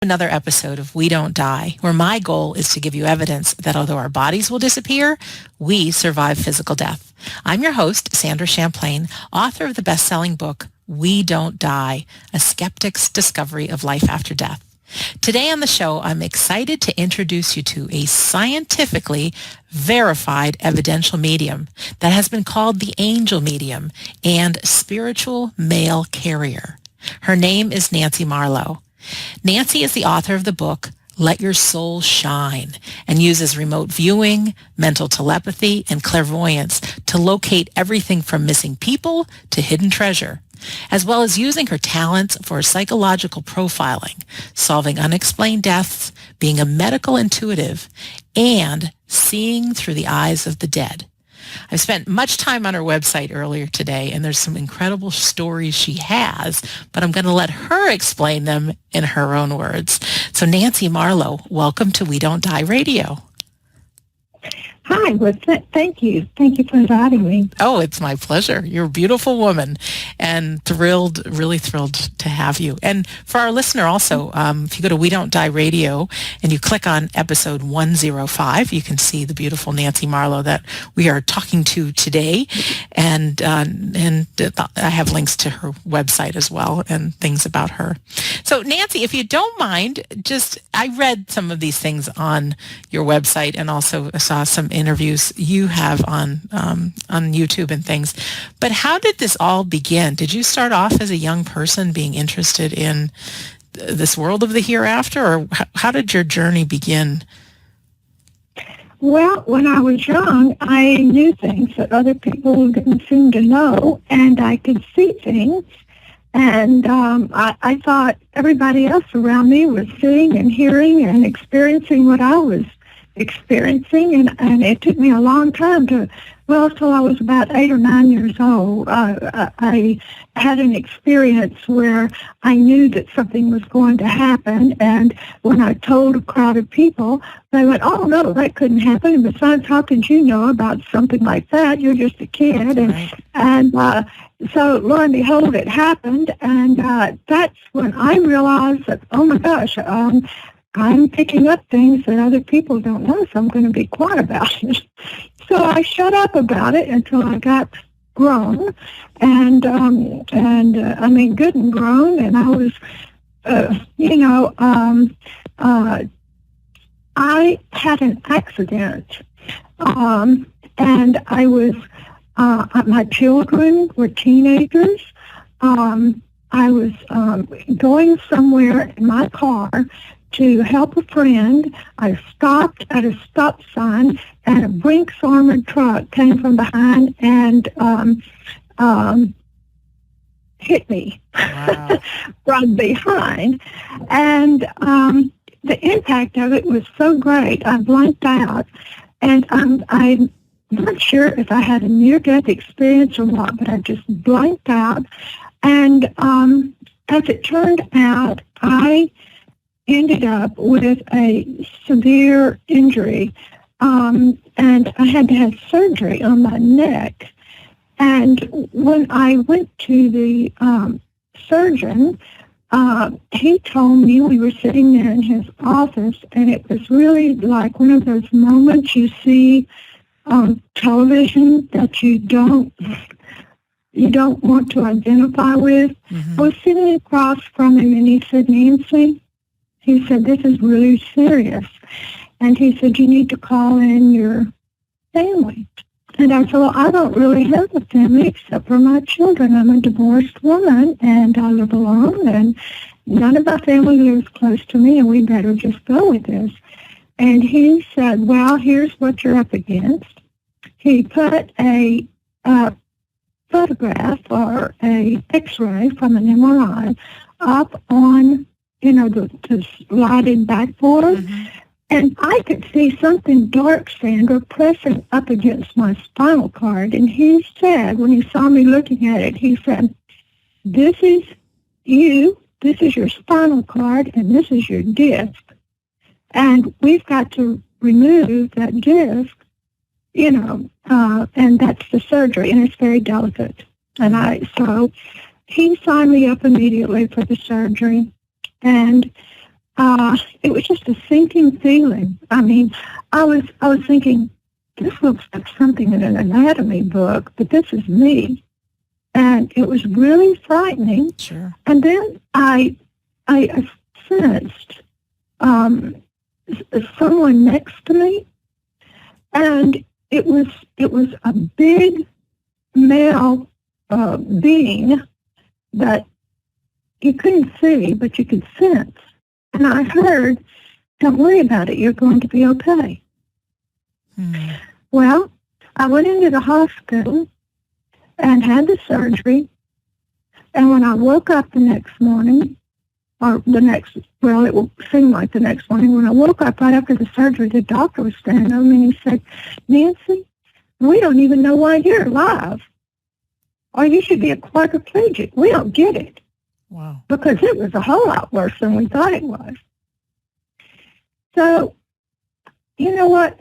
Another episode of We Don't Die, where my goal is to give you evidence that although our bodies will disappear, we survive physical death. I'm your host, Sandra Champlain, author of the best-selling book, We Don't Die, A Skeptic's Discovery of Life After Death. Today on the show, I'm excited to introduce you to a scientifically verified evidential medium that has been called the angel medium and spiritual mail carrier. Her name is Nancy Marlowe. Nancy is the author of the book, Let Your Soul Shine, and uses remote viewing, mental telepathy, and clairvoyance to locate everything from missing people to hidden treasure, as well as using her talents for psychological profiling, solving unexplained deaths, being a medical intuitive, and seeing through the eyes of the dead. I've spent much time on her website earlier today, and there's some incredible stories she has, but I'm going to let her explain them in her own words. So Nancy Marlowe, welcome to We Don't Die Radio. Hi, well, thank you. Thank you for inviting me. Oh, it's my pleasure. You're a beautiful woman, and really thrilled to have you. And for our listener also, if you go to We Don't Die Radio and you click on episode 105, you can see the beautiful Nancy Marlowe that we are talking to today. And I have links to her website as well and things about her. So Nancy, if you don't mind, I read some of these things on your website and also saw some interviews you have on YouTube and things. But how did this all begin? Did you start off as a young person being interested in this world of the hereafter, or how did your journey begin? Well, when I was young, I knew things that other people didn't seem to know, and I could see things. And I thought everybody else around me was seeing and hearing and experiencing what I was experiencing, and it took me a long time till I was about 8 or 9 years old. I had an experience where I knew that something was going to happen, and when I told a crowd of people, they went, "Oh, no, that couldn't happen. And besides, how could you know about something like that? You're just a kid." And so, lo and behold, it happened, and that's when I realized that, oh, my gosh, I'm picking up things that other people don't know, so I'm going to be quiet about it. So I shut up about it until I got grown, and I mean good and grown, and I was, I had an accident, and I was, my children were teenagers. I was going somewhere in my car to help a friend. I stopped at a stop sign, and a Brinks armored truck came from behind and hit me. Wow. From behind. And the impact of it was so great, I blanked out. And I'm not sure if I had a near-death experience or what, but I just blanked out. And as it turned out, I ended up with a severe injury, and I had to have surgery on my neck. And when I went to the surgeon, he told me, we were sitting there in his office, and it was really like one of those moments you see on television that you don't want to identify with. Mm-hmm. I was sitting across from him, and he said, "Nancy," he said, "this is really serious." And he said, "You need to call in your family." And I said, "Well, I don't really have a family except for my children. I'm a divorced woman, and I live alone, and none of my family lives close to me, and we better just go with this." And he said, "Well, here's what you're up against." He put a photograph or a X-ray from an MRI up on, the lighted backboard. Mm-hmm. And I could see something dark, Sandra, pressing up against my spinal cord. And he said, when he saw me looking at it, he said, "This is you, this is your spinal cord, and this is your disc. And we've got to remove that disc, and that's the surgery, and it's very delicate." And so he signed me up immediately for the surgery. And it was just a sinking feeling. I mean, I was thinking, this looks like something in an anatomy book, but this is me. And it was really frightening. Sure. And then I sensed someone next to me, and it was a big male being that you couldn't see, but you could sense. And I heard, "Don't worry about it. You're going to be okay." Well, I went into the hospital and had the surgery. And when I woke up the next morning, it seemed like the next morning, when I woke up right after the surgery, the doctor was standing over me and he said, "Nancy, we don't even know why you're alive. Or you should be a quadriplegic. We don't get it." Wow. Because it was a whole lot worse than we thought it was. So, you know what?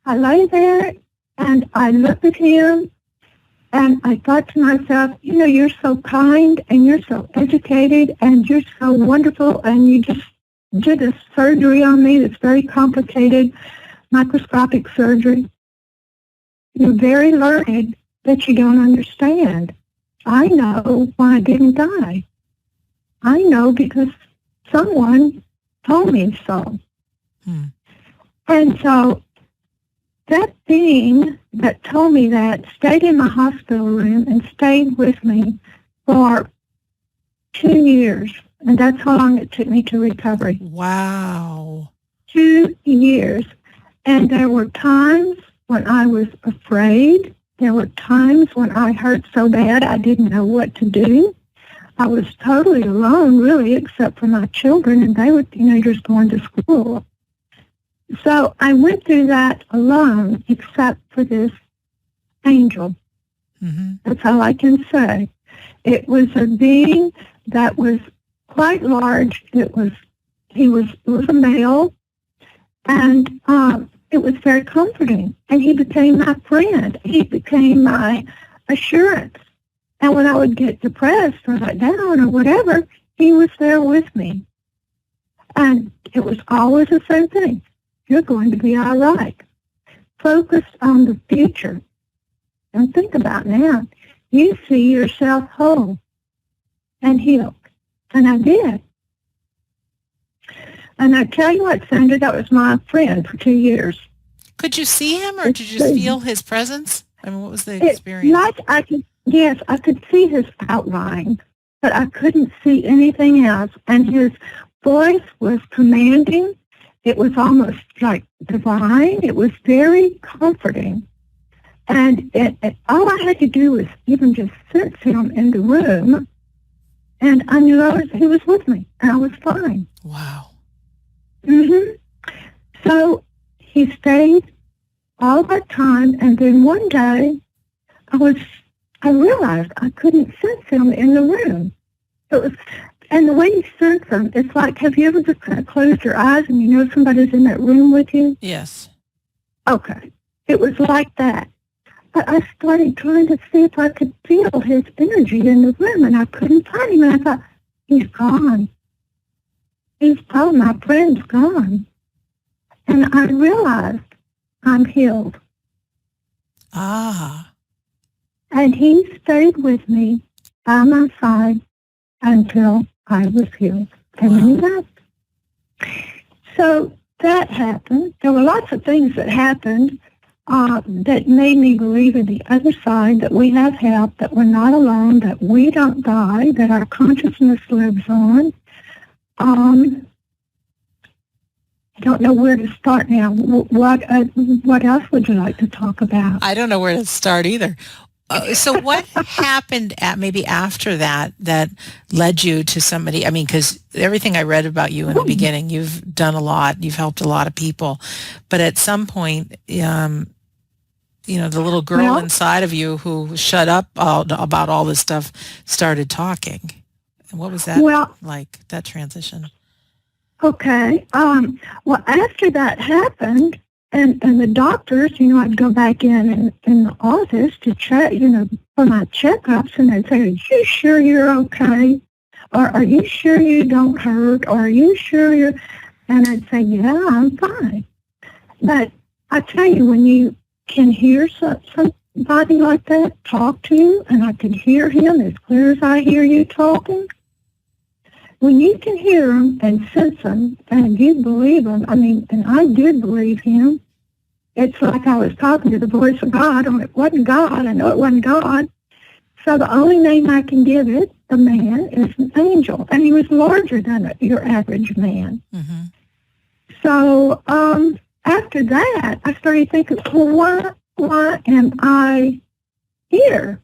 I lay there and I looked at him and I thought to myself, you're so kind and you're so educated and you're so wonderful, and you just did a surgery on me that's very complicated, microscopic surgery. You're very learned, but you don't understand. I know why I didn't die. I know because someone told me so. And so that being that told me that stayed in my hospital room and stayed with me for 2 years. And that's how long it took me to recovery. Wow. 2 years. And there were times when I was afraid. There were times when I hurt so bad I didn't know what to do. I was totally alone, really, except for my children, and they were teenagers going to school. So I went through that alone, except for this angel. That's all I can say. It was a being that was quite large. It was a male, and it was very comforting. And he became my friend. He became my assurance. And when I would get depressed or let down or whatever, he was there with me. And it was always the same thing. You're going to be all right. Focused on the future. And think about now. You see yourself whole and healed. And I did. And I tell you what, Sandra, that was my friend for 2 years. Could you see him, or did you just feel his presence? I mean, what was the experience? Yes, I could see his outline, but I couldn't see anything else. And his voice was commanding. It was almost like divine. It was very comforting. And all I had to do was even just sense him in the room, and I knew he was with me, and I was fine. Wow. So he stayed all that time, and then one day I realized I couldn't sense him in the room. And the way you sense him, it's like, have you ever just kind of closed your eyes and you know somebody's in that room with you? Yes. Okay. It was like that. But I started trying to see if I could feel his energy in the room, and I couldn't find him. And I thought, he's gone. My friend's gone. And I realized I'm healed. Ah. And he stayed with me by my side until I was healed. And then he left. So that happened. There were lots of things that happened that made me believe in the other side, that we have help, that we're not alone, that we don't die, that our consciousness lives on. I don't know where to start now. What else would you like to talk about? I don't know where to start either. So what happened maybe after that led you to somebody? I mean, because everything I read about you in the beginning, you've done a lot. You've helped a lot of people. But at some point, the little girl inside of you who shut up about all this stuff started talking. And what was that like, that transition? Okay. Well, after that happened, and the doctors, I'd go back in the office to check, for my checkups, and they'd say, "Are you sure you're okay?" Or are you sure you don't hurt? Or are you sure you're... And I'd say, yeah, I'm fine. But I tell you, when you can hear somebody like that talk to you, and I could hear him as clear as I hear you talking, when you can hear him and sense him and you believe him, and I did believe him, it's like I was talking to the voice of God, and it wasn't God. I know it wasn't God. So the only name I can give it, the man, is an angel. And he was larger than your average man. Mm-hmm. So after that, I started thinking, well, why am I here?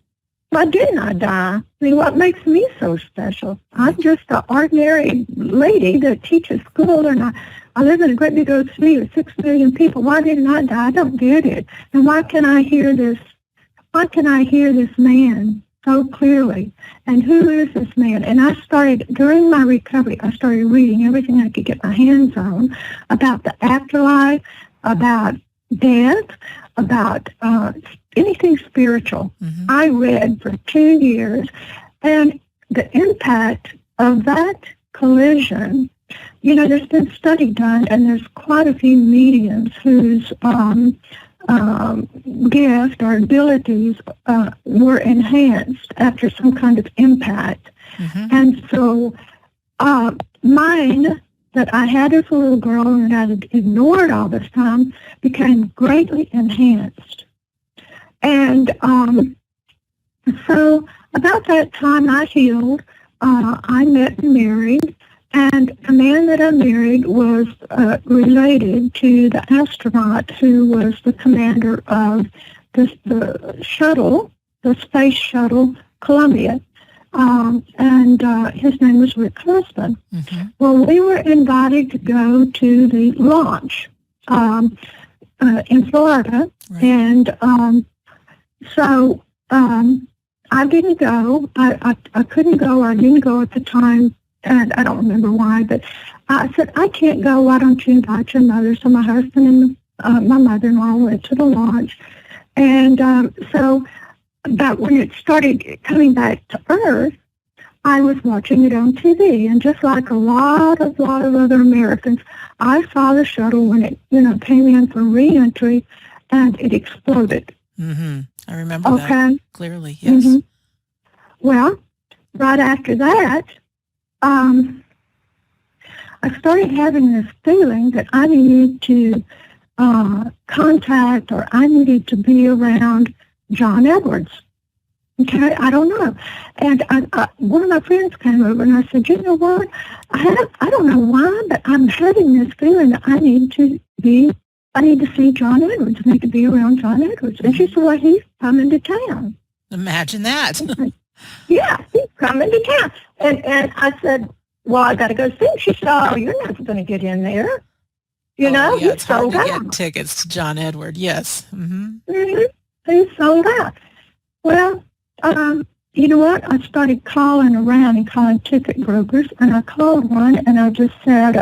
Why didn't I die? What makes me so special? I'm just an ordinary lady that teaches school, and I live in a great big old city with 6 million people. Why didn't I die? I don't get it. And why can I hear this? Why can I hear this man so clearly? And who is this man? And I started, during my recovery, I started reading everything I could get my hands on about the afterlife, about death, about anything spiritual. Mm-hmm. I read for 2 years, and the impact of that collision, there's been study done, and there's quite a few mediums whose gift or abilities were enhanced after some kind of impact. Mm-hmm. And so mine that I had as a little girl and I had ignored all this time became greatly enhanced. And so about that time I healed, I met and married, and the man that I married was related to the astronaut who was the commander of the shuttle, the space shuttle Columbia, and his name was Rick's husband. Mm-hmm. Well, we were invited to go to the launch in Florida, right. And so I didn't go. I couldn't go, or I didn't go at the time, and I don't remember why, but I said, I can't go. Why don't you invite your mother? So my husband and my mother-in-law went to the launch. And but when it started coming back to Earth, I was watching it on TV. And just like a lot of other Americans, I saw the shuttle when it, came in for re-entry, and it exploded. Mm-hmm. I remember that clearly, yes. Mm-hmm. Well, right after that, I started having this feeling that I needed to contact, or I needed to be around John Edwards. Okay, I don't know. And one of my friends came over, and I said, you know what? I don't know why, but I'm having this feeling that I need to see John Edwards. I need to be around John Edwards. And she said, well, he's coming to town. Imagine that. Yeah, he's coming to town. And I said, well, I got to go see him. She said, oh, you're not going to get in there. Yeah, it's hard to get tickets to John Edward, yes. Mm-hmm. Mm-hmm. He's sold out. Well, you know what? I started calling around and calling ticket brokers, and I called one, and I just said,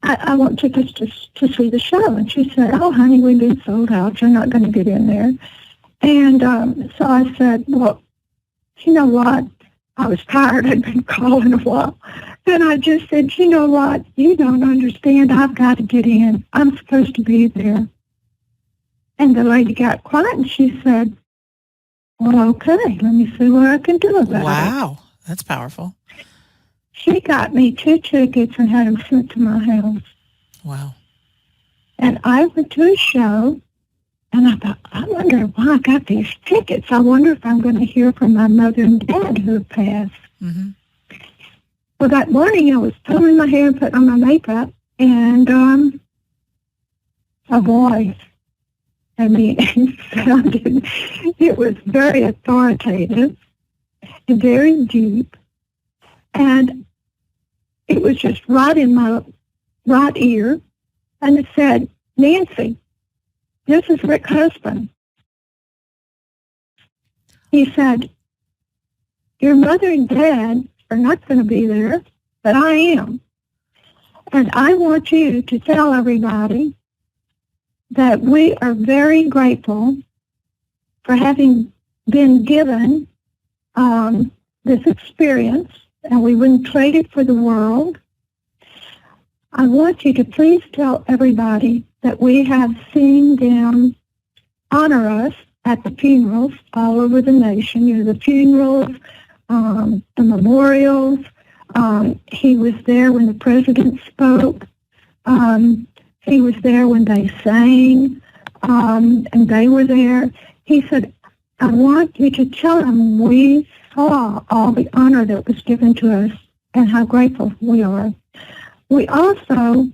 I want tickets to see the show. And she said, oh, honey, we've been sold out. You're not going to get in there. And so I said, well, you know what? I was tired. I'd been calling a while. And I just said, you know what? You don't understand. I've got to get in. I'm supposed to be there. And the lady got quiet, and she said, well, okay, let me see what I can do about it. Wow, that's powerful. She got me 2 tickets and had them sent to my house. Wow. And I went to a show, and I thought, I wonder why I got these tickets. I wonder if I'm going to hear from my mother and dad who have passed. Mm-hmm. Well, that morning I was combing my hair and putting on my makeup, and a voice. It was very authoritative and very deep, and it was just right in my right ear, and it said, Nancy, this is Rick's husband. He said, your mother and dad are not going to be there, but I am. And I want you to tell everybody that we are very grateful for having been given this experience and we wouldn't trade it for the world. I want you to please tell everybody that we have seen them honor us at the funerals all over the nation. You know, the funerals, the memorials. He was there when the president spoke. He was there when they sang, and they were there. He said, I want you to tell them we saw all the honor that was given to us and how grateful we are. We also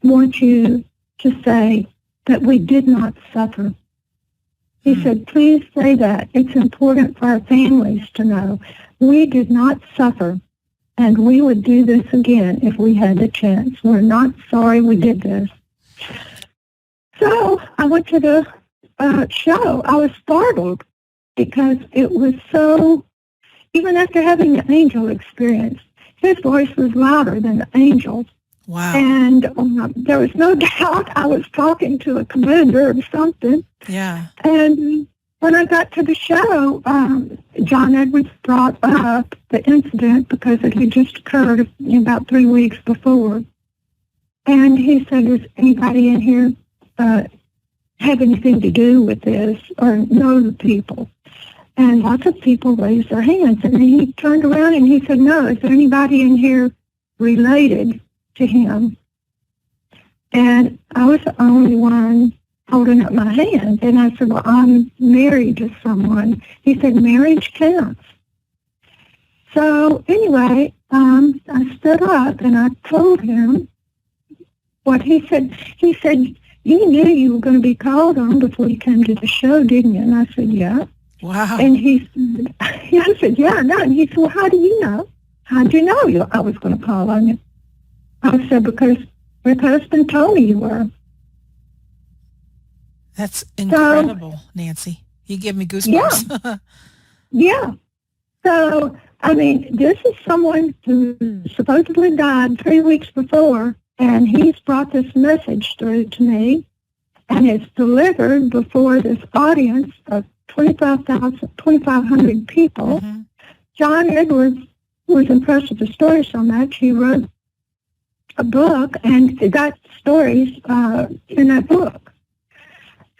want you to say that we did not suffer. He said, please say that. It's important for our families to know. We did not suffer, and we would do this again if we had the chance. We're not sorry we did this. So I went to the show. I was startled because it was so, even after having the angel experience, his voice was louder than the angel's. Wow. And there was no doubt I was talking to a commander or something. Yeah. And when I got to the show, John Edwards brought up the incident because it had just occurred about 3 weeks before. And he said, does anybody in here have anything to do with this or know the people? And lots of people raised their hands. And then he turned around and he said, no, is there anybody in here related to him? And I was the only one holding up my hand. And I said, well, I'm married to someone. He said, marriage counts. So anyway, I stood up and I told him what he said. He said, you knew you were going to be called on before you came to the show, didn't you? And I said, yeah. Wow. And he said, I said, yeah, no. And he said, well, how do you know? How did you know I was going to call on you? I said, because your husband told me you were. That's incredible, Nancy. You give me goosebumps. Yeah. Yeah. So, I mean, this is someone who supposedly died 3 weeks before, and he's brought this message through to me, and it's delivered before this audience of 2,500 people. Mm-hmm. John Edwards was impressed with the story so much, he wrote a book, and it got stories in that book.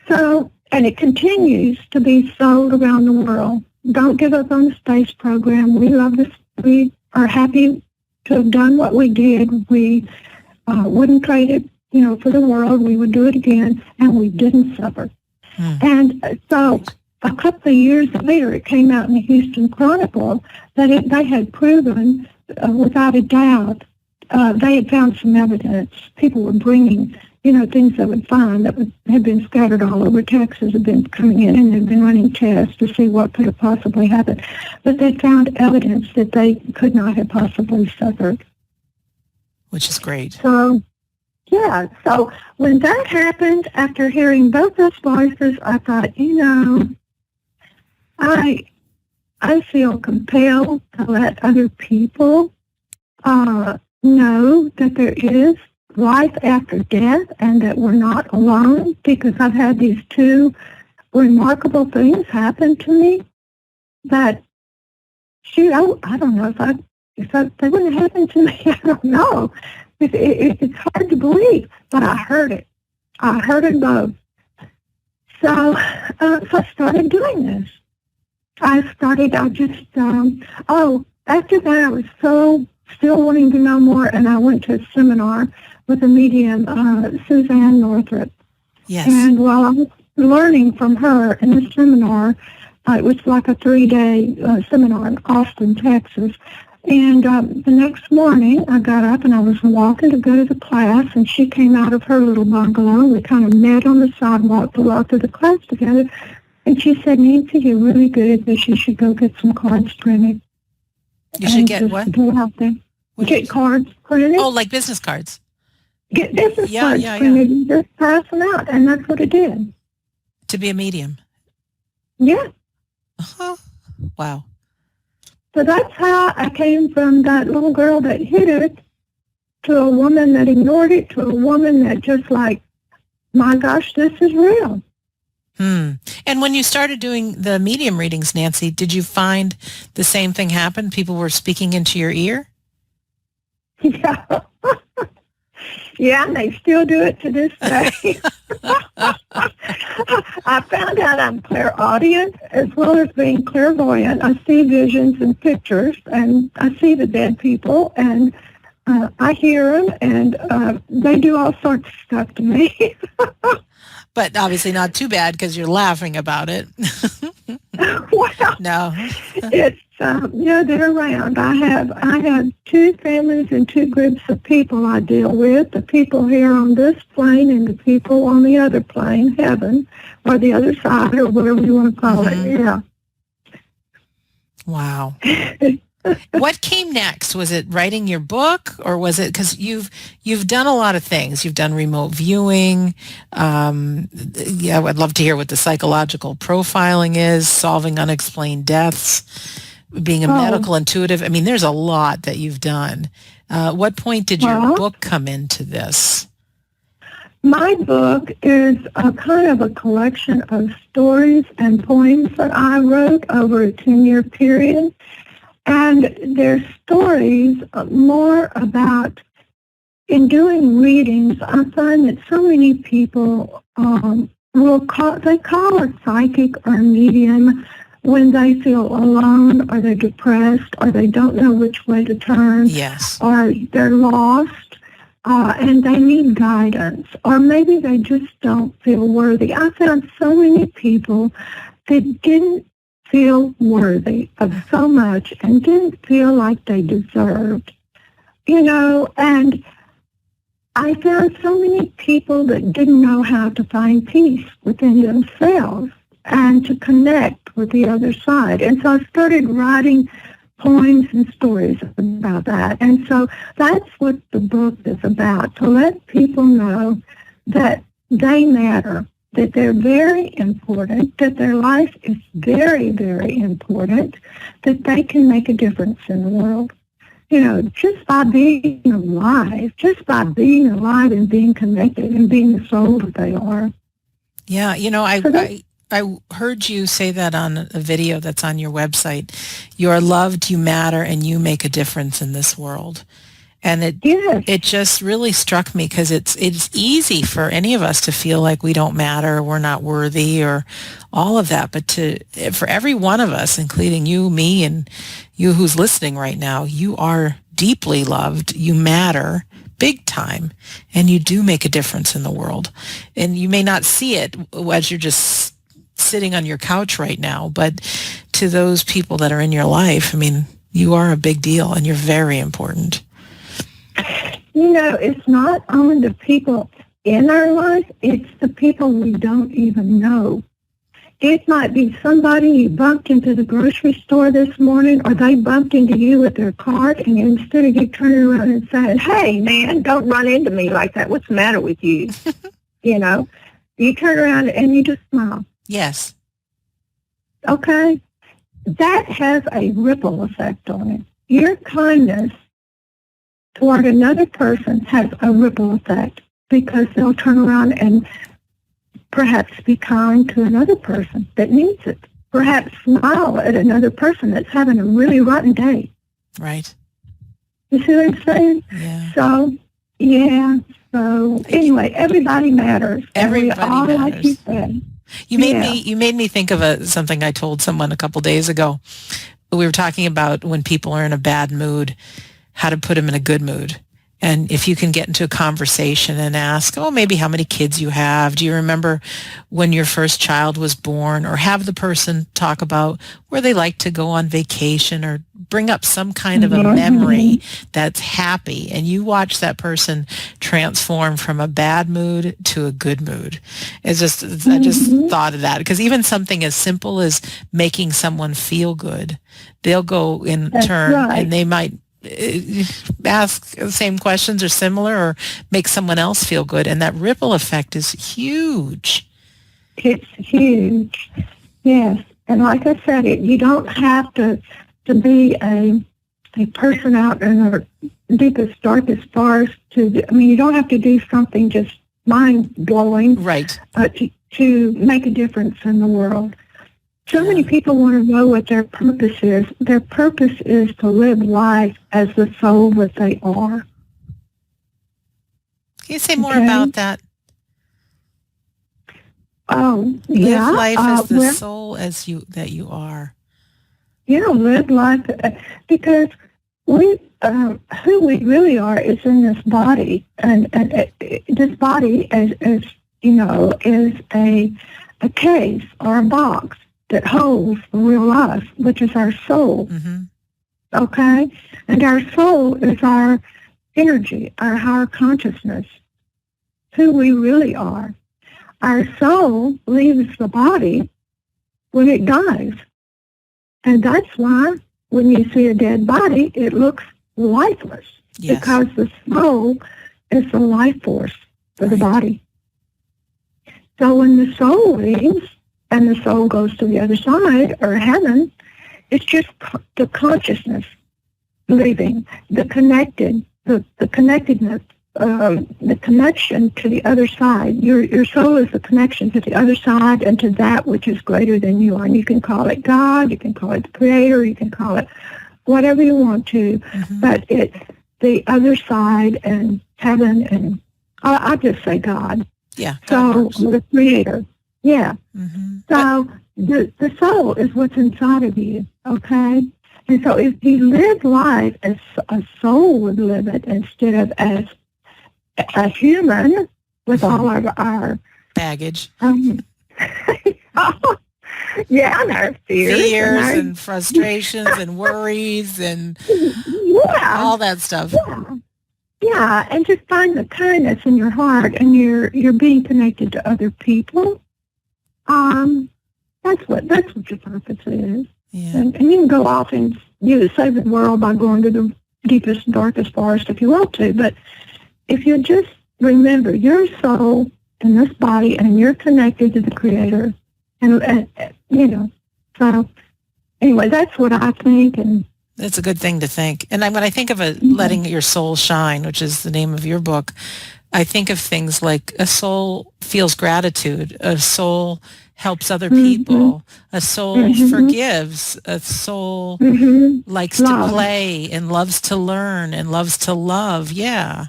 So, and it continues to be sold around the world. Don't give up on the space program. We love this. We are happy to have done what we did. We wouldn't trade it, for the world. We would do it again, and we didn't suffer. And so a couple of years later, it came out in the Houston Chronicle that they had proven, without a doubt, they had found some evidence. People were bringing, things they would find that had been scattered all over Texas, had been coming in, and they'd been running tests to see what could have possibly happened. But they found evidence that they could not have possibly suffered. Which is great. So, yeah. So when that happened, after hearing both those voices, I thought, I feel compelled to let other people know that there is life after death and that we're not alone, because I've had these two remarkable things happen to me that, I don't know if they wouldn't have happened to me. I don't know. It's hard to believe, but I heard it. I heard it both. So I started doing this. After that I was still wanting to know more, and I went to a seminar with a medium, Suzanne Northrup. Yes. And while I was learning from her in the seminar, it was like a 3-day seminar in Austin, Texas. And the next morning, I got up and I was walking to go to the class, and she came out of her little bungalow. We kind of met on the sidewalk to walk to the class together. And she said, Nancy, you're really good at this. You should go get some cards printed. You should get what? Go out there. Get cards printed. Oh, like business cards. Get business cards printed and just pass them out. And that's what I did. To be a medium. Yeah. Uh-huh. Wow. So that's how I came from that little girl that hid it to a woman that ignored it, to a woman that just like, my gosh, this is real. And when you started doing the medium readings, Nancy, did you find the same thing happen? People were speaking into your ear? Yeah. Yeah, and they still do it to this day. I found out I'm clairaudient as well as being clairvoyant. I see visions and pictures, and I see the dead people, and I hear them, and they do all sorts of stuff to me. But obviously not too bad because you're laughing about it. Well, No. it's yeah, they're around. I have two families and two groups of people I deal with. The people here on this plane and the people on the other plane, heaven, or the other side, or whatever you want to call it. Yeah. Wow. What came next? Was it writing your book, or was it because you've done a lot of things? You've done remote viewing. Yeah, I'd love to hear what the psychological profiling is, solving unexplained deaths, being a medical intuitive. I mean, there's a lot that you've done. What point did your book come into this? My book is a kind of a collection of stories and poems that I wrote over a 10-year period. And they're stories more about, in doing readings, I find that so many people they call a psychic or a medium when they feel alone, or they're depressed, or they don't know which way to turn, Yes. or they're lost, and they need guidance, or maybe they just don't feel worthy. I found so many people that didn't feel worthy of so much and didn't feel like they deserved, and I found so many people that didn't know how to find peace within themselves and to connect with the other side. And so I started writing poems and stories about that. And so that's what the book is about, to let people know that they matter, that they're very important, that their life is very, very important, that they can make a difference in the world. Just by being alive, and being connected and being the soul that they are. Yeah, I heard you say that on a video that's on your website. You are loved, you matter, and you make a difference in this world. And it just really struck me because it's easy for any of us to feel like we don't matter, we're not worthy, or all of that. But for every one of us, including you, me, and you who's listening right now, you are deeply loved. You matter big time, and you do make a difference in the world. And you may not see it as you're just sitting on your couch right now, but to those people that are in your life, I mean, you are a big deal, and you're very important. It's not only the people in our life, it's the people we don't even know. It might be somebody you bumped into the grocery store this morning, or they bumped into you with their cart, and instead of you turning around and saying, "Hey, man, don't run into me like that. What's the matter with you?" You turn around and you just smile. Yes. Okay? That has a ripple effect on it. Your kindness toward another person has a ripple effect, because they'll turn around and perhaps be kind to another person that needs it. Perhaps smile at another person that's having a really rotten day. Right. You see what I'm saying? Yeah. So anyway, everybody matters. Everybody matters. Like you said. You made me think of something I told someone a couple days ago. We were talking about when people are in a bad mood, how to put them in a good mood. And if you can get into a conversation and ask, maybe how many kids you have. Do you remember when your first child was born? Or have the person talk about where they like to go on vacation, or bring up some kind of a memory that's happy. And you watch that person transform from a bad mood to a good mood. I just thought of that, because even something as simple as making someone feel good, they'll go in turn, and they might ask the same questions or similar, or make someone else feel good, and that ripple effect is huge. It's huge. Yes. And like I said, you don't have to be a person out in the deepest, darkest forest you don't have to do something just mind-blowing. Right. But to make a difference in the world. So many people want to know what their purpose is. Their purpose is to live life as the soul that they are. Can you say more about that? Oh, Live life as the soul that you are. Yeah, live life, because we, who we really are is in this body, and this body, as you know, is a case or a box that holds the real us, which is our soul. Mm-hmm. Okay? And our soul is our energy, our higher consciousness, who we really are. Our soul leaves the body when it dies. And that's why when you see a dead body, it looks lifeless. Yes. Because the soul is the life force for the body. So when the soul leaves and the soul goes to the other side, or heaven, it's just the consciousness leaving, the connectedness, the connection to the other side. Your soul is the connection to the other side and to that which is greater than you are. And you can call it God, you can call it the Creator, you can call it whatever you want to, but it's the other side and heaven, and I'll just say God. Yeah. So the Creator. Yeah. Mm-hmm. So the soul is what's inside of you, okay? And so if you live life as a soul would live it instead of as a human with all of our baggage. Yeah, and our fears and frustrations and worries and all that stuff. Yeah, and just find the kindness in your heart, and you're being connected to other people. That's what your purpose is. Yeah. And you can go off and save the world by going to the deepest and darkest forest if you want to, but if you just remember your soul in this body and you're connected to the Creator, and so anyway, that's what I think. And that's a good thing to think. And when I think of letting your soul shine, which is the name of your book, I think of things like a soul feels gratitude, a soul helps other people, a soul forgives, a soul likes to play and loves to learn and loves to love. Yeah.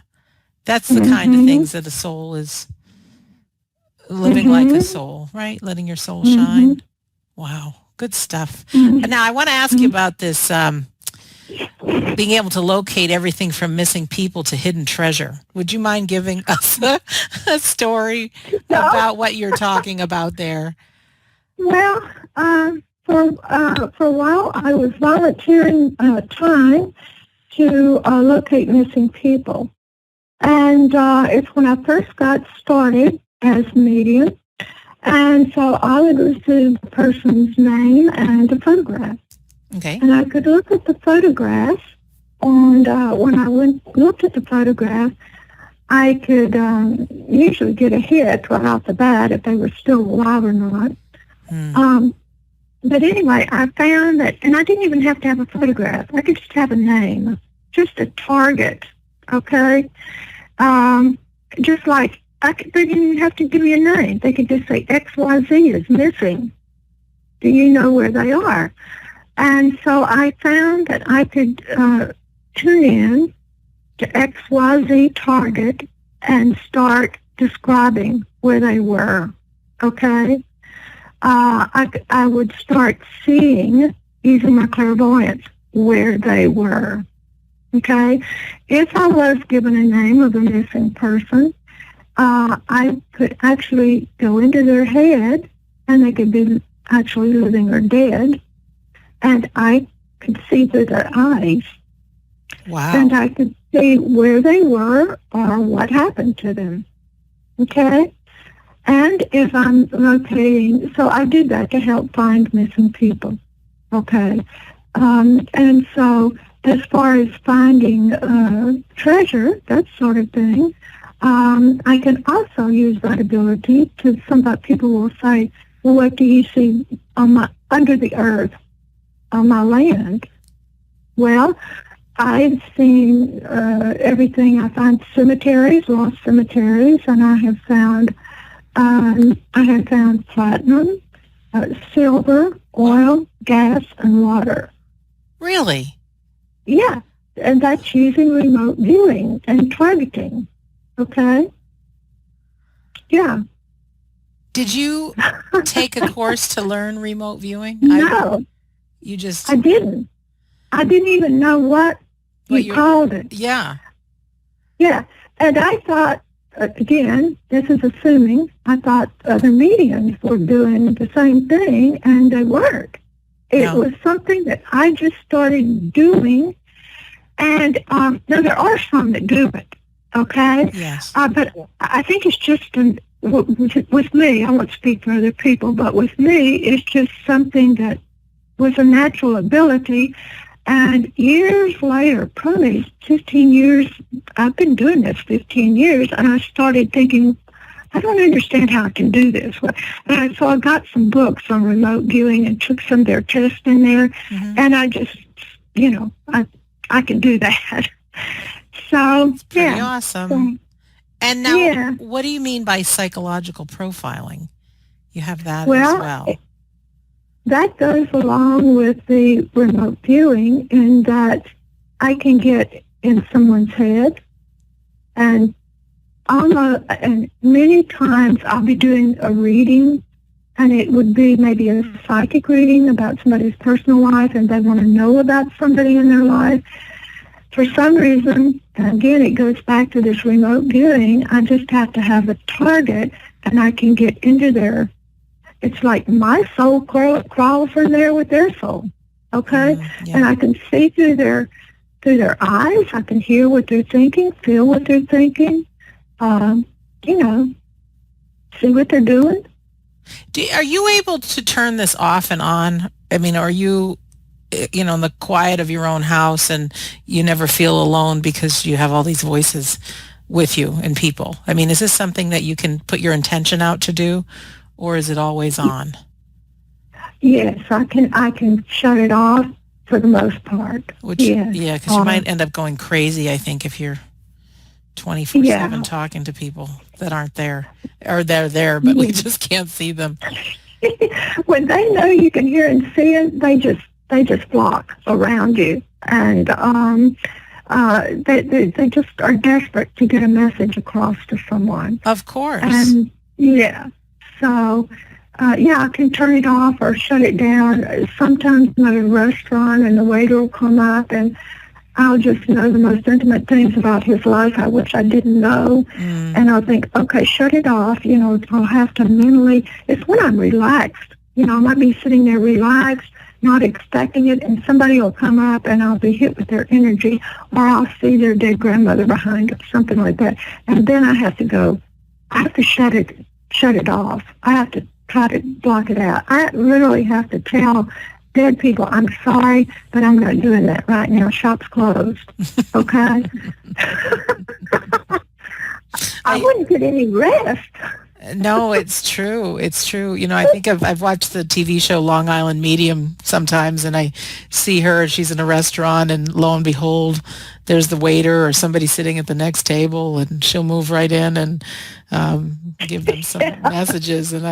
That's the kind of things that a soul is living like a soul, right? Letting your soul shine. Wow. Good stuff. Now, I want to ask you about this being able to locate everything from missing people to hidden treasure. Would you mind giving us a story about what you're talking about there? Well, for a while, I was volunteering time to locate missing people. And it's when I first got started as medium. And so I would receive the person's name and a photograph. Okay. And I could look at the photograph, and when I looked at the photograph, I could usually get a hit right off the bat if they were still alive or not. But anyway, I found that, and I didn't even have to have a photograph. I could just have a name, just a target, okay? Just like, they didn't even have to give me a name. They could just say XYZ is missing. Do you know where they are? And so I found that I could tune in to XYZ target and start describing where they were, okay? I would start seeing, using my clairvoyance, where they were, okay? If I was given a name of a missing person, I could actually go into their head, and they could be actually living or dead, and I could see through their eyes. Wow. And I could see where they were or what happened to them, okay? And if I'm locating, so I did that to help find missing people, okay? And so as far as finding treasure, that sort of thing, I can also use that ability to, sometimes people will say, well, what do you see under the earth, on my land? Well, I've seen everything. I find cemeteries, lost cemeteries, and I have found I had found platinum, silver, oil, gas, and water. Really? Yeah, and that's using remote viewing and targeting. Okay? Yeah. Did you take a course to learn remote viewing? No, You just... I didn't. I didn't even know what you called it. Yeah. Yeah, and I thought, again, this is assuming, I thought other mediums were doing the same thing, and they weren't. It was something that I just started doing, and now there are some that do it, okay? Yes. But I think it's just, with me, I won't speak for other people, but with me, it's just something that was a natural ability. And years later, probably 15 years, I've been doing this 15 years, and I started thinking, I don't understand how I can do this. And so I got some books on remote viewing and took some of their tests in there, and I just, I can do that. So, it's pretty awesome. So, and now, what do you mean by psychological profiling? You have that as well. That goes along with the remote viewing in that I can get in someone's head, and many times I'll be doing a reading, and it would be maybe a psychic reading about somebody's personal life, and they want to know about somebody in their life. For some reason, and again, it goes back to this remote viewing, I just have to have a target, and I can get into their... It's like my soul crawls in there with their soul, okay? And I can see through their eyes. I can hear what they're thinking, feel what they're thinking, see what they're doing. Are you able to turn this off and on? I mean, are you, in the quiet of your own house and you never feel alone because you have all these voices with you and people? I mean, is this something that you can put your intention out to do? Or is it always on? Yes, I can shut it off for the most part. Because you might end up going crazy, I think, if you're 24/7 talking to people that aren't there. Or they're there, but we just can't see them. When they know you can hear and see it, they just flock around you. And they just are desperate to get a message across to someone. Of course. And, so, I can turn it off or shut it down. Sometimes I'm at a restaurant and the waiter will come up and I'll just know the most intimate things about his life, which I didn't know. And I'll think, okay, shut it off. I'll have to mentally, it's when I'm relaxed. I might be sitting there relaxed, not expecting it, and somebody will come up and I'll be hit with their energy, or I'll see their dead grandmother behind it, something like that. And then I have to shut it off. I have to try to block it out. I literally have to tell dead people, I'm sorry, but I'm not doing that right now. Shop's closed. Okay? I wouldn't get any rest. No, it's true. It's true. I think I've watched the TV show Long Island Medium sometimes, and I see her. She's in a restaurant, and lo and behold, there's the waiter or somebody sitting at the next table, and she'll move right in and give them some messages. And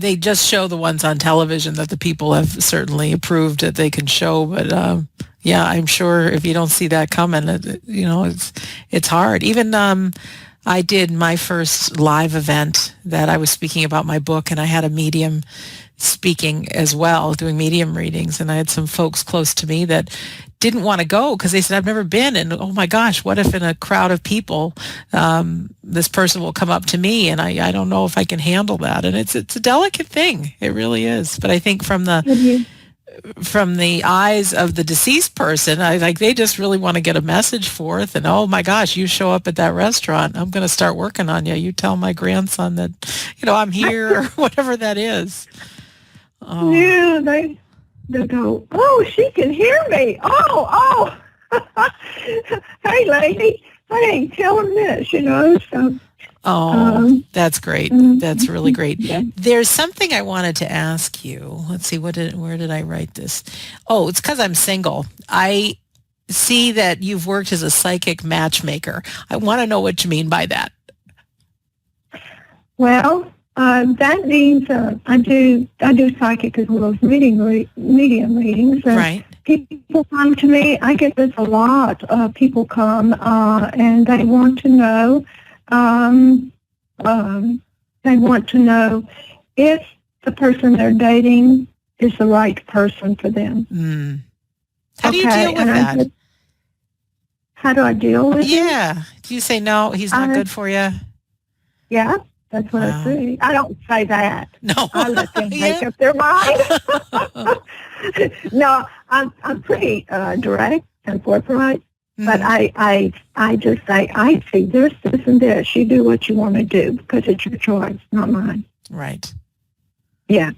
they just show the ones on television that the people have certainly approved that they can show. But I'm sure if you don't see that coming, it's hard. Even I did my first live event that I was speaking about my book, and I had a medium speaking as well, doing medium readings, and I had some folks close to me that didn't want to go because they said, I've never been, and oh my gosh, what if in a crowd of people this person will come up to me, and I don't know if I can handle that. And it's a delicate thing. It really is. But I think from the eyes of the deceased person, they just really want to get a message forth, and oh my gosh, you show up at that restaurant, I'm going to start working on you. You tell my grandson that, I'm here, or whatever that is. Oh. Yeah, they go, oh, she can hear me. Oh, hey lady, I ain't telling this, so. Oh, that's great. That's really great. Yeah. There's something I wanted to ask you. Let's see, where did I write this? Oh, it's because I'm single. I see that you've worked as a psychic matchmaker. I want to know what you mean by that. Well, that means I do psychic as well as medium readings, and Right. people come to me. I get this a lot. People come and they want to know. They want to know if the person they're dating is the right person for them. Mm. How do you deal with that? How do I deal with it? Yeah. Do you say, no, he's not good for you? Yeah, that's what I Wow. say. I don't say that. No. I let them make Yeah. up their mind. No, I'm pretty direct and forthright, but I just say, I see this, and this. You do what you want to do because it's your choice, not mine. Right. Yeah.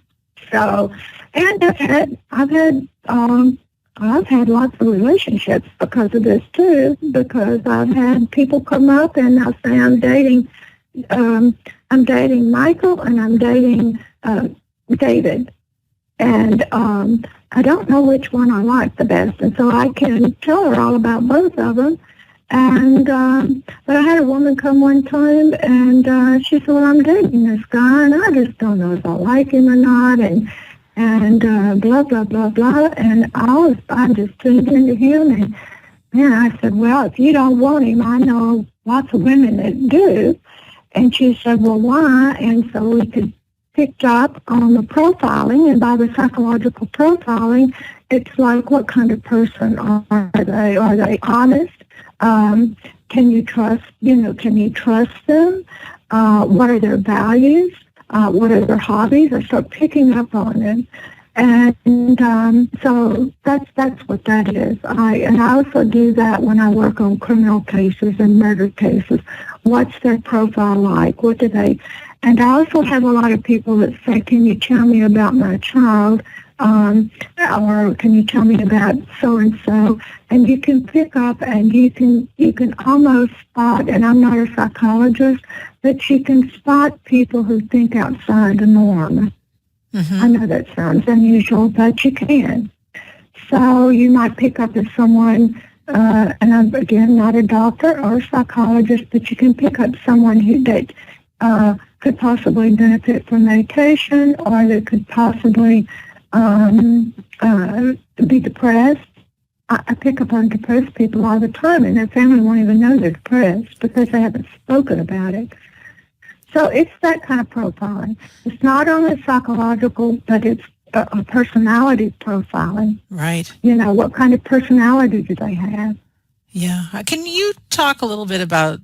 So, and I've had lots of relationships because of this too, because I've had people come up and I'll say I'm dating Michael and I'm dating David, and I don't know which one I like the best, and so I can tell her all about both of them. And but I had a woman come one time, and she said, "Well, I'm dating this guy, and I just don't know if I like him or not," and blah blah blah blah. And I just tuned into him, and man, I said, "Well, if you don't want him, I know lots of women that do." And she said, "Well, why?" And so we could pick up on the profiling, and by the psychological profiling, it's like, what kind of person are they? Are they honest? Can you trust? Can you trust them? What are their values? What are their hobbies? I start picking up on them, and so that's what that is. I also do that when I work on criminal cases and murder cases. What's their profile like? What do they? And I also have a lot of people that say, "Can you tell me about my child?" Or can you tell me about so and so? And you can pick up, and you can almost spot. And I'm not a psychologist, but you can spot people who think outside the norm. Mm-hmm. I know that sounds unusual, but you can. So you might pick up as someone, and I'm again not a doctor or a psychologist, but you can pick up someone that could possibly benefit from medication, or that could possibly be depressed. I pick up on depressed people all the time, and their family won't even know they're depressed because they haven't spoken about it. So it's that kind of profiling. It's not only psychological, but it's a personality profiling. Right. What kind of personality do they have? Yeah. Can you talk a little bit about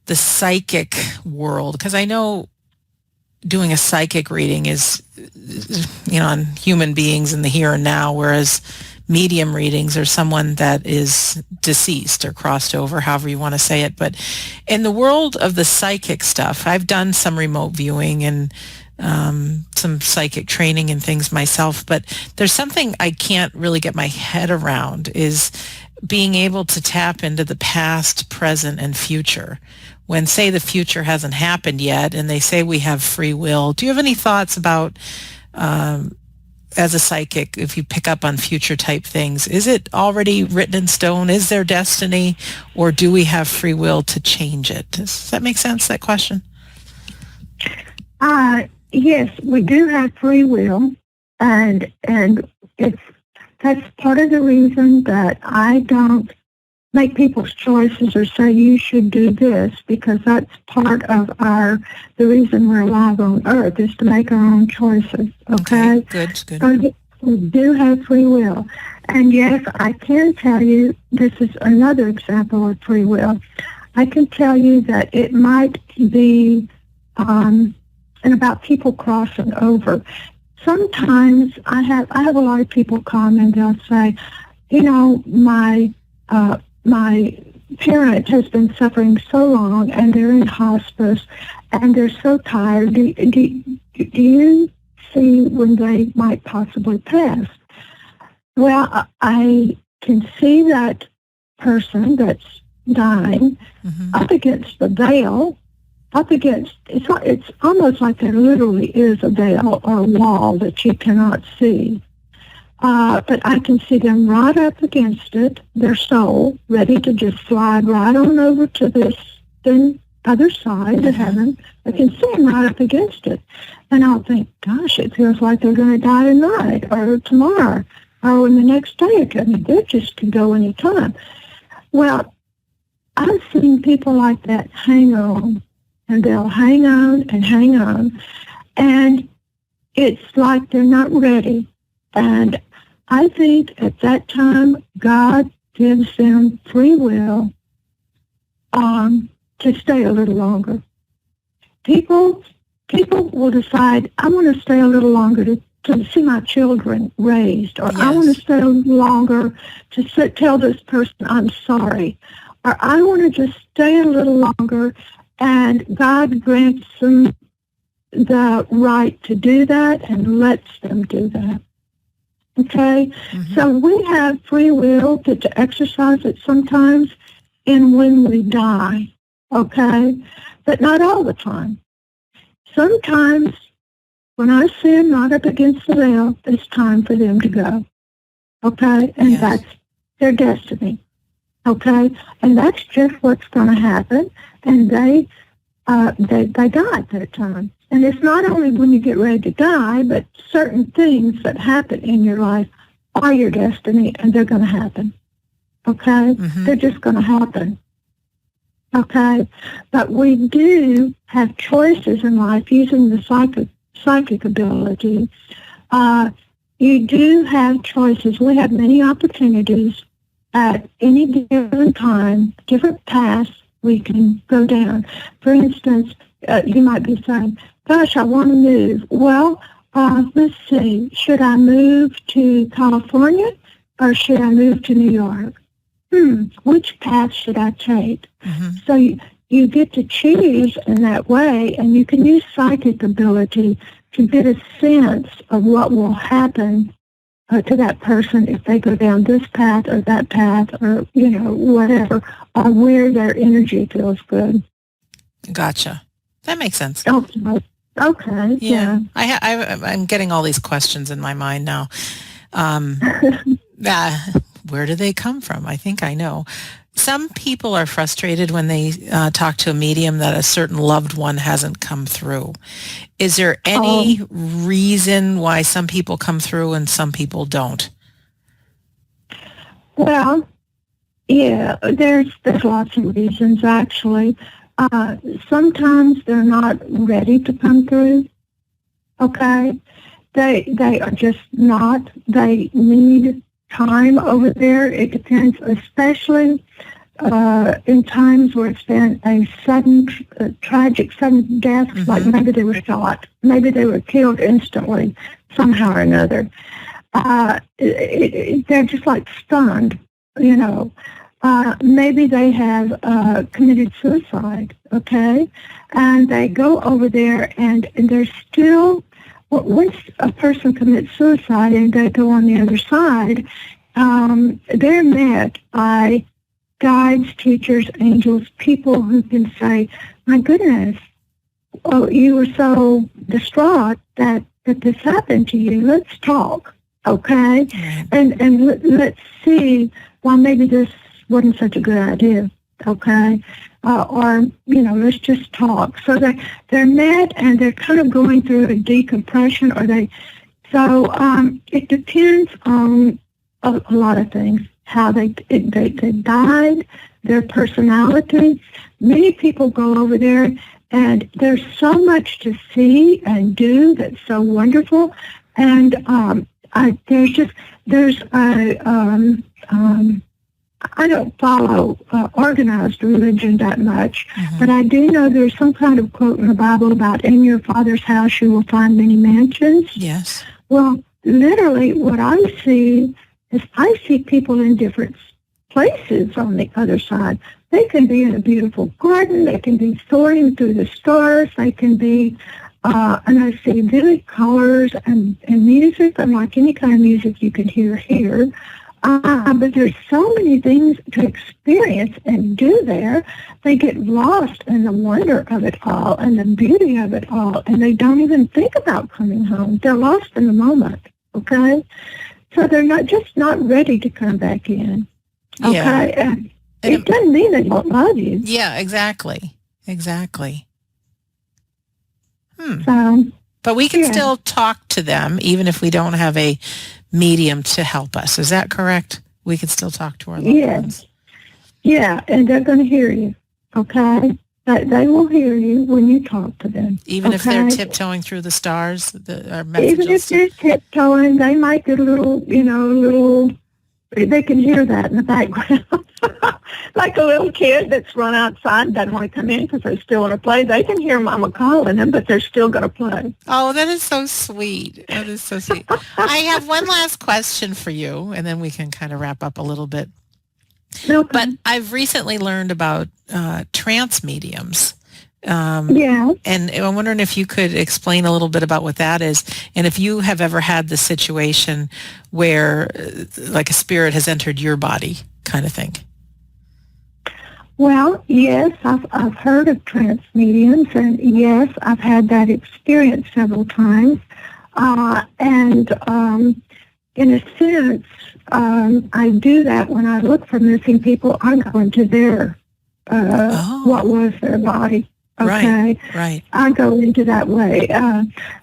the psychic world? Because I know doing a psychic reading is, on human beings in the here and now, whereas medium readings are someone that is deceased or crossed over, however you want to say it. But in the world of the psychic stuff, I've done some remote viewing and some psychic training and things myself, but there's something I can't really get my head around, is being able to tap into the past, present, and future. When, say, the future hasn't happened yet and they say we have free will, do you have any thoughts about, as a psychic, if you pick up on future type things, is it already written in stone? Is there destiny, or do we have free will to change it? Does that make sense, that question? Yes, we do have free will, and that's part of the reason that I don't make people's choices or say you should do this, because that's part of the reason we're alive on Earth, is to make our own choices. Okay? Good. So we do have free will. And yes, I can tell you, this is another example of free will. I can tell you that it might be, and about people crossing over. Sometimes I have a lot of people come and they'll say, my parent has been suffering so long, and they're in hospice, and they're so tired. Do you see when they might possibly pass? Well, I can see that person that's dying up against the veil, it's almost like there literally is a veil or a wall that you cannot see. But I can see them right up against it, their soul, ready to just slide right on over to this thin other side of heaven. I can see them right up against it. And I'll think, gosh, it feels like they're going to die tonight or tomorrow or in the next day. I mean, they just can go any time. Well, I've seen people like that hang on, and they'll hang on and hang on, and it's like they're not ready. And I think at that time, God gives them free will to stay a little longer. People will decide, I want to stay a little longer to see my children raised, or I want to stay a little longer to tell this person I'm sorry, or I want to just stay a little longer, and God grants them the right to do that and lets them do that. Okay? So we have free will to exercise it sometimes and when we die, okay? But not all the time. Sometimes when I see them not up against the veil, it's time for them to go, okay? And that's their destiny, okay? And that's just what's going to happen, and they die at that time. And it's not only when you get ready to die, but certain things that happen in your life are your destiny, and they're going to happen. Okay? They're just going to happen. Okay? But we do have choices in life using the psychic ability. You do have choices. We have many opportunities at any given time, different paths we can go down. For instance, you might be saying, gosh, I want to move. Well, let's see. Should I move to California or should I move to New York? Which path should I take? So you get to choose in that way, and you can use psychic ability to get a sense of what will happen to that person if they go down this path or that path or, whatever, or where their energy feels good. Gotcha. That makes sense. Okay. Yeah. I'm getting all these questions in my mind now. Where do they come from? I think I know. Some people are frustrated when they talk to a medium that a certain loved one hasn't come through. Is there any reason why some people come through and some people don't? Well, yeah, there's lots of reasons, actually. Sometimes they're not ready to come through, okay? They are just not. They need time over there. It depends, especially in times where it's been a sudden, tragic sudden death, like maybe they were shot, maybe they were killed instantly, somehow or another. They're just like stunned, maybe they have committed suicide, okay? And they go over there and they're still, once a person commits suicide and they go on the other side, they're met by guides, teachers, angels, people who can say, my goodness, you were so distraught that this happened to you. Let's talk, okay? And let's see why maybe this wasn't such a good idea, okay? Or, let's just talk. So they're met and they're kind of going through a decompression, it depends on a lot of things. How they died, their personality. Many people go over there and there's so much to see and do that's so wonderful. And I don't follow organized religion that much, but I do know there's some kind of quote in the Bible about in your Father's house you will find many mansions. Yes. Well, literally what I see is I see people in different places on the other side. They can be in a beautiful garden. They can be soaring through the stars. They can be, and I see vivid colors and music, unlike any kind of music you can hear here. But there's so many things to experience and do there. They get lost in the wonder of it all and the beauty of it all, and they don't even think about coming home. They're lost in the moment, okay? So they're not ready to come back in, okay? Yeah. And it doesn't mean they don't love you. Yeah, exactly. Exactly. So, But we can still talk to them even if we don't have a medium to help us. Is that correct? We can still talk to our loved ones. Yeah, and they're going to hear you, okay? They will hear you when you talk to them. Even if they're tiptoeing through the stars? Even if they're tiptoeing, they might get a little, they can hear that in the background. Like a little kid that's run outside, doesn't want to come in because they still want to play. They can hear Mama calling them, but they're still going to play. Oh, that is so sweet. That is so sweet. I have one last question for you, and then we can kind of wrap up a little bit. Okay. But I've recently learned about trance mediums. Yeah. And I'm wondering if you could explain a little bit about what that is, and if you have ever had the situation where like a spirit has entered your body kind of thing. Well, yes, I've heard of trance mediums, and yes, I've had that experience several times. And in a sense, I do that when I look for missing people. I go into their what was their body. Okay, right. I go into that way.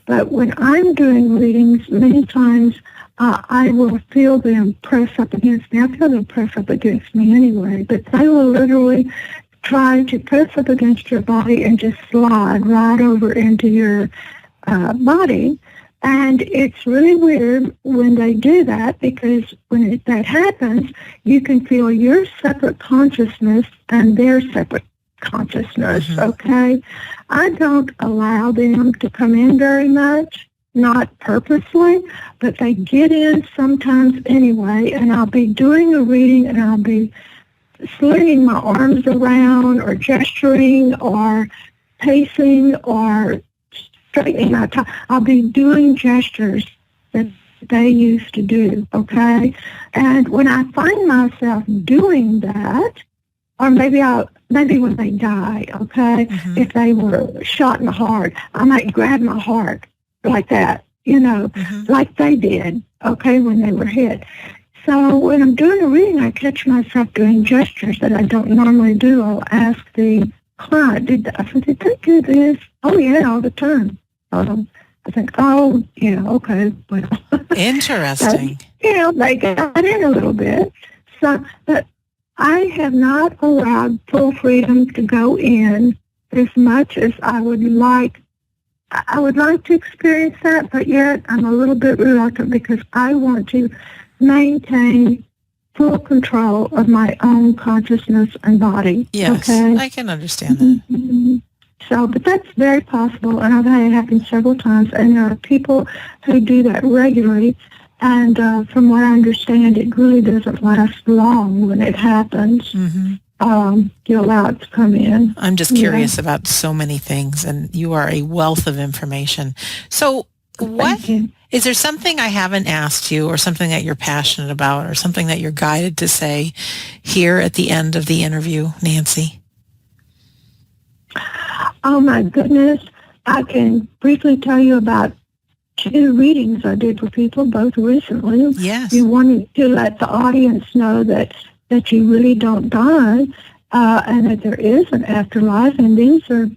But when I'm doing readings, many times I will feel them press up against me. I feel them press up against me anyway, but they will literally try to press up against your body and just slide right over into your body. And it's really weird when they do that, because when that happens, you can feel your separate consciousness and their separate consciousness, okay? I don't allow them to come in very much, not purposely, but they get in sometimes anyway, and I'll be doing a reading and I'll be slinging my arms around or gesturing or pacing or straightening my tie. I'll be doing gestures that they used to do, okay? And when I find myself doing that, or maybe when they die, okay? If they were shot in the heart, I might grab my heart like that, like they did, okay, when they were hit. So when I'm doing a reading, I catch myself doing gestures that I don't normally do. I'll ask the client, did they do this? Oh, yeah, all the time. I think, oh, yeah, okay, well. Interesting. They got in a little bit. So, but I have not allowed full freedom to go in as much as I would like. I would like to experience that, but yet I'm a little bit reluctant because I want to maintain full control of my own consciousness and body. Yes, okay? I can understand that. So, but that's very possible, and I've had it happen several times, and there are people who do that regularly, and from what I understand, it really doesn't last long when it happens. You allow it to come in. I'm just curious about so many things, and you are a wealth of information. So is there something I haven't asked you, or something that you're passionate about, or something that you're guided to say here at the end of the interview, Nancy? Oh, my goodness. I can briefly tell you about 2 readings I did for people, both recently. Yes. You wanted to let the audience know that you really don't die, and that there is an afterlife. And these are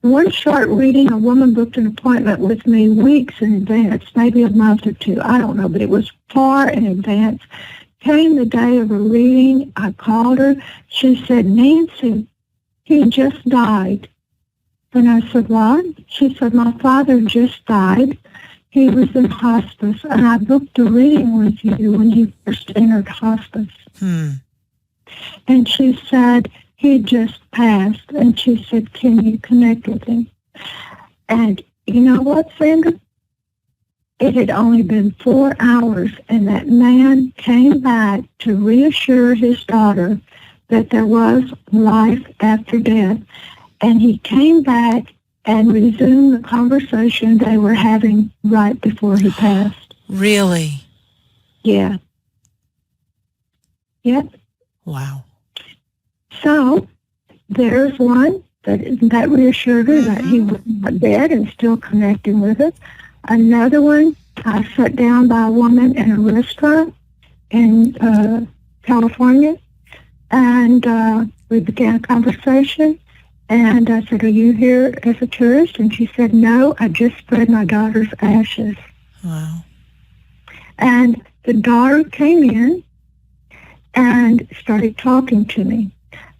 one short reading. A woman booked an appointment with me weeks in advance, maybe a month or 2. I don't know, but it was far in advance. Came the day of a reading. I called her. She said, Nancy, he just died. And I said, what? She said, my father just died. He was in hospice, and I booked a reading with you when he first entered hospice. And she said, he just passed. And she said, can you connect with him? And you know what, Sandra? It had only been 4 hours, and that man came back to reassure his daughter that there was life after death. And he came back and resumed the conversation they were having right before he passed. Really? Yeah. Yep. Wow. So there's one that reassured her that he was not dead and still connecting with it. Another one, I sat down by a woman in a restaurant in California, and we began a conversation. And I said, are you here as a tourist? And she said, no, I just spread my daughter's ashes. Wow. And the daughter came in and started talking to me.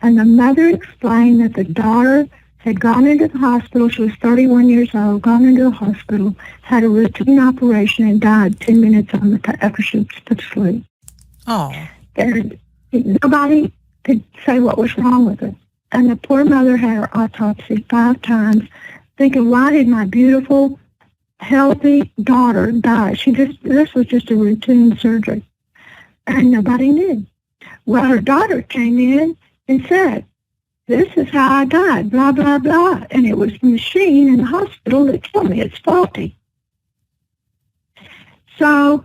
And the mother explained that the daughter had gone into the hospital. She was 31 years old, gone into the hospital, had a routine operation, and died 10 minutes after she was put to sleep. Oh. And nobody could say what was wrong with her. And the poor mother had her autopsy 5 times, thinking, why did my beautiful, healthy daughter die? This was just a routine surgery. And nobody knew. Well, her daughter came in and said, this is how I died, blah, blah, blah. And it was the machine in the hospital that told me it's faulty. So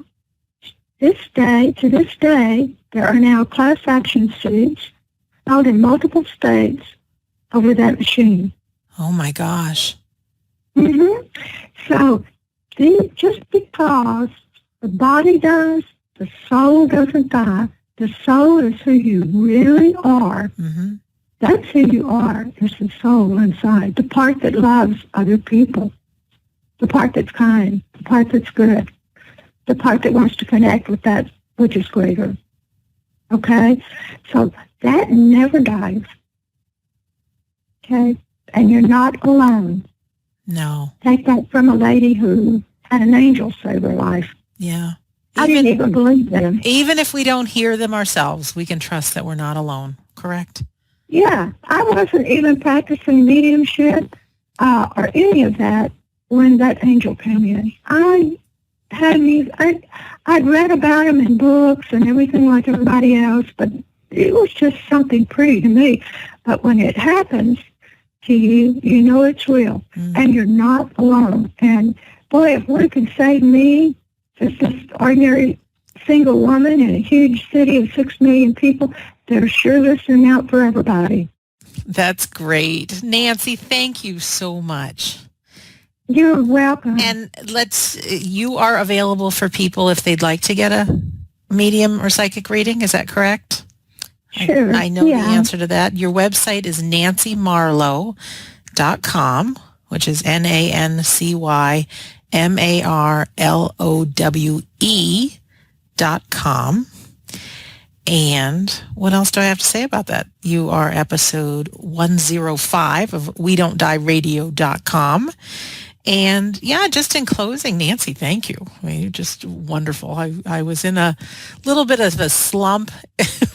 to this day, there are now class action suits held in multiple states over that machine. Oh, my gosh. Mm-hmm. So just because the body does, the soul doesn't die. The soul is who you really are. Mm-hmm. That's who you are. It's the soul inside, the part that loves other people, the part that's kind, the part that's good, the part that wants to connect with that which is greater. Okay? So that never dies. Okay? And you're not alone. No. Take that from a lady who had an angel save her life. Yeah. I didn't even believe them. Even if we don't hear them ourselves, we can trust that we're not alone, correct? Yeah. I wasn't even practicing mediumship or any of that when that angel came in. I'd read about him in books and everything like everybody else, but it was just something pretty to me. But when it happens to you, you know it's real. Mm-hmm. And you're not alone. And boy, if one can save me, just this ordinary single woman in a huge city of 6 million people, they're sure listening out for everybody. That's great. Nancy, thank you so much. You're welcome. And you are available for people if they'd like to get a medium or psychic reading. Is that correct? Sure. I know the answer to that. Your website is nancymarlowe.com, which is NancyMarlowe.com. And what else do I have to say about that? You are episode 105 of WeDon'tDieRadio.com. And yeah, just in closing, Nancy, thank you. I mean, you're just wonderful. I was in a little bit of a slump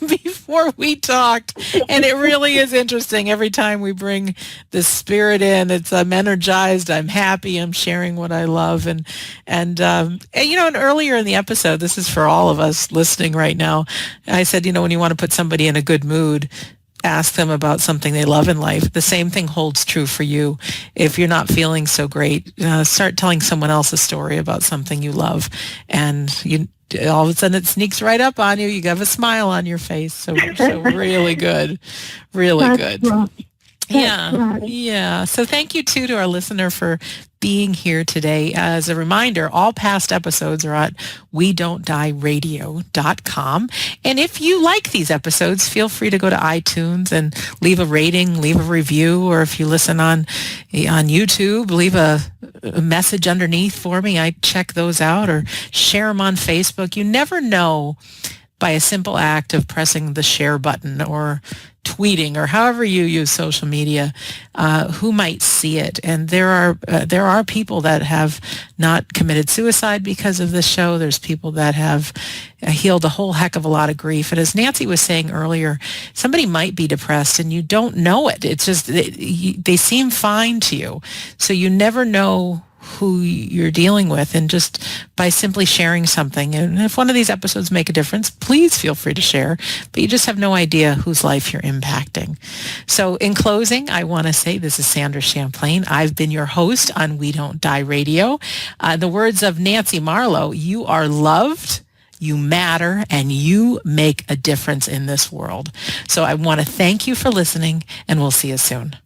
before we talked, and it really is interesting. Every time we bring the spirit in, I'm energized, I'm happy, I'm sharing what I love. And earlier in the episode, this is for all of us listening right now, I said, when you want to put somebody in a good mood, ask them about something they love in life. The same thing holds true for you. If you're not feeling so great, start telling someone else a story about something you love, and all of a sudden it sneaks right up on you. You have a smile on your face. So really good. Really good. Right. Yeah. So thank you too to our listener for being here today. As a reminder, all past episodes are at WeDon'tDieRadio.com. And if you like these episodes, feel free to go to iTunes and leave a rating, leave a review, or if you listen on YouTube, leave a message underneath for me. I check those out, or share them on Facebook. You never know, by a simple act of pressing the share button or tweeting or however you use social media, who might see it. And there are people that have not committed suicide because of this show. There's people that have healed a whole heck of a lot of grief. And as Nancy was saying earlier, somebody might be depressed and you don't know it. It's just they seem fine to you. So you never know who you're dealing with, and just by simply sharing something. And if one of these episodes make a difference, please feel free to share, but you just have no idea whose life you're impacting. So in closing, I want to say this is Sandra Champlain. I've been your host on We Don't Die Radio. The words of Nancy Marlowe: you are loved, you matter, and you make a difference in this world. So I want to thank you for listening, and we'll see you soon.